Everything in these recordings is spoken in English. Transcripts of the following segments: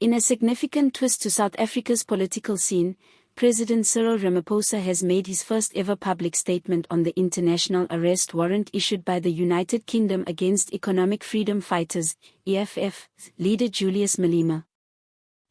In a significant twist to South Africa's political scene, President Cyril Ramaphosa has made his first-ever public statement on the international arrest warrant issued by the United Kingdom against Economic Freedom Fighters, EFF, leader Julius Malema.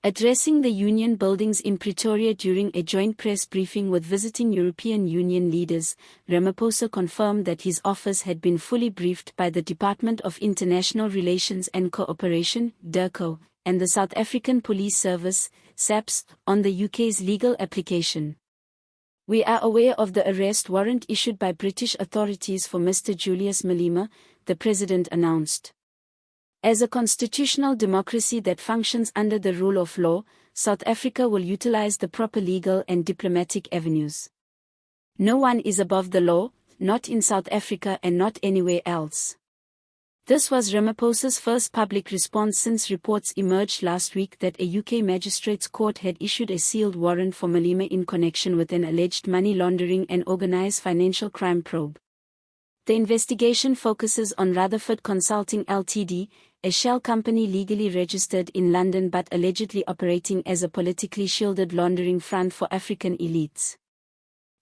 Addressing the union buildings in Pretoria during a joint press briefing with visiting European Union leaders, Ramaphosa confirmed that his office had been fully briefed by the Department of International Relations and Cooperation, DIRCO, and the South African Police Service, SAPS, on the UK's legal application. "We are aware of the arrest warrant issued by British authorities for Mr. Julius Malema," the president announced. As a constitutional democracy that functions under the rule of law, South Africa will utilize the proper legal and diplomatic avenues. No one is above the law, not in South Africa and not anywhere else. This was Ramaphosa's first public response since reports emerged last week that a UK magistrate's court had issued a sealed warrant for Malema in connection with an alleged money laundering and organised financial crime probe. The investigation focuses on Rutherford Consulting Ltd, a shell company legally registered in London but allegedly operating as a politically shielded laundering front for African elites.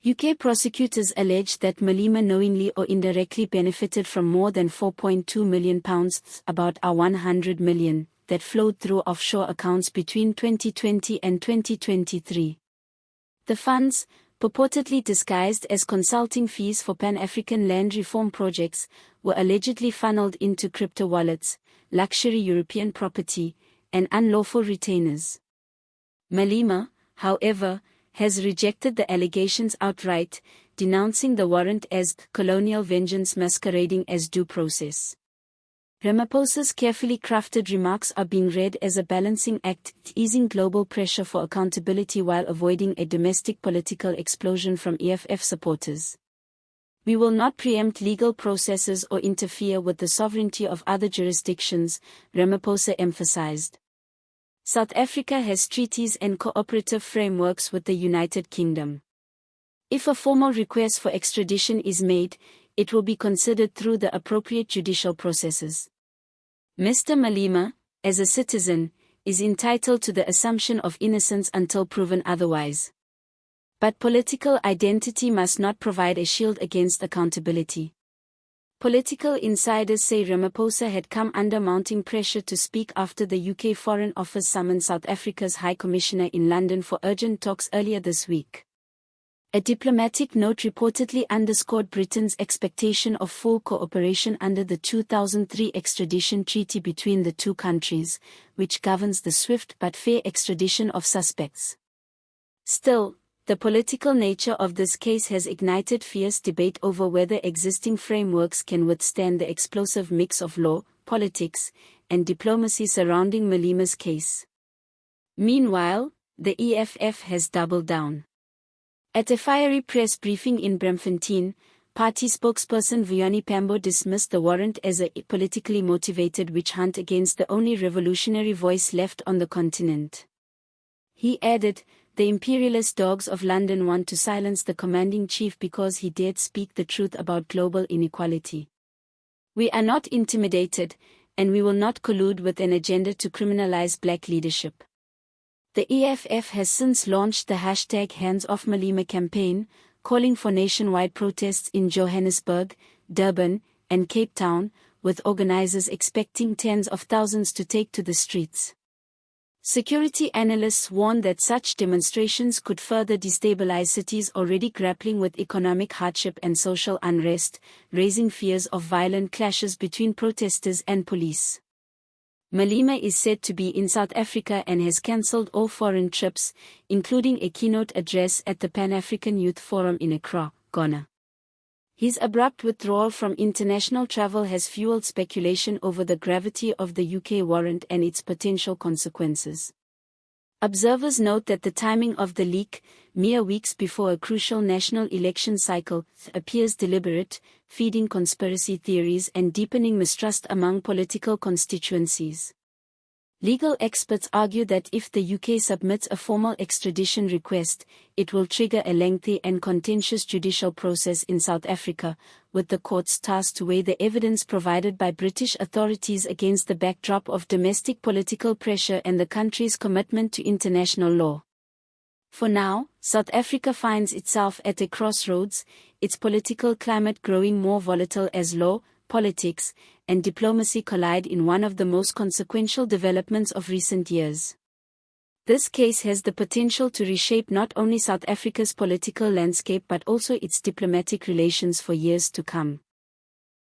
UK prosecutors allege that Malema knowingly or indirectly benefited from more than £4.2 million, about £100 million, that flowed through offshore accounts between 2020 and 2023. The funds, purportedly disguised as consulting fees for Pan-African land reform projects, were allegedly funneled into crypto wallets, luxury European property, and unlawful retainers. Malema, however, has rejected the allegations outright, denouncing the warrant as colonial vengeance masquerading as due process. Ramaphosa's carefully crafted remarks are being read as a balancing act, easing global pressure for accountability while avoiding a domestic political explosion from EFF supporters. "We will not preempt legal processes or interfere with the sovereignty of other jurisdictions," Ramaphosa emphasized. South Africa has treaties and cooperative frameworks with the United Kingdom. If a formal request for extradition is made, it will be considered through the appropriate judicial processes. Mr. Malema, as a citizen, is entitled to the assumption of innocence until proven otherwise. But political identity must not provide a shield against accountability. Political insiders say Ramaphosa had come under mounting pressure to speak after the UK Foreign Office summoned South Africa's High Commissioner in London for urgent talks earlier this week. A diplomatic note reportedly underscored Britain's expectation of full cooperation under the 2003 extradition treaty between the two countries, which governs the swift but fair extradition of suspects. Still, the political nature of this case has ignited fierce debate over whether existing frameworks can withstand the explosive mix of law, politics, and diplomacy surrounding Malema's case. Meanwhile, the EFF has doubled down. At a fiery press briefing in Braamfontein, party spokesperson Vianney Pambo dismissed the warrant as a politically motivated witch hunt against the only revolutionary voice left on the continent. He added, "The imperialist dogs of London want to silence the commanding chief because he dared speak the truth about global inequality. We are not intimidated, and we will not collude with an agenda to criminalize black leadership." The EFF has since launched the #HandsOffMalema campaign, calling for nationwide protests in Johannesburg, Durban, and Cape Town, with organizers expecting tens of thousands to take to the streets. Security analysts warn that such demonstrations could further destabilize cities already grappling with economic hardship and social unrest, raising fears of violent clashes between protesters and police. Malema is said to be in South Africa and has cancelled all foreign trips, including a keynote address at the Pan-African Youth Forum in Accra, Ghana. His abrupt withdrawal from international travel has fueled speculation over the gravity of the UK warrant and its potential consequences. Observers note that the timing of the leak, mere weeks before a crucial national election cycle, appears deliberate, feeding conspiracy theories and deepening mistrust among political constituencies. Legal experts argue that if the UK submits a formal extradition request, it will trigger a lengthy and contentious judicial process in South Africa, with the courts tasked to weigh the evidence provided by British authorities against the backdrop of domestic political pressure and the country's commitment to international law. For now, South Africa finds itself at a crossroads, its political climate growing more volatile as law, politics, and diplomacy collide in one of the most consequential developments of recent years. This case has the potential to reshape not only South Africa's political landscape but also its diplomatic relations for years to come.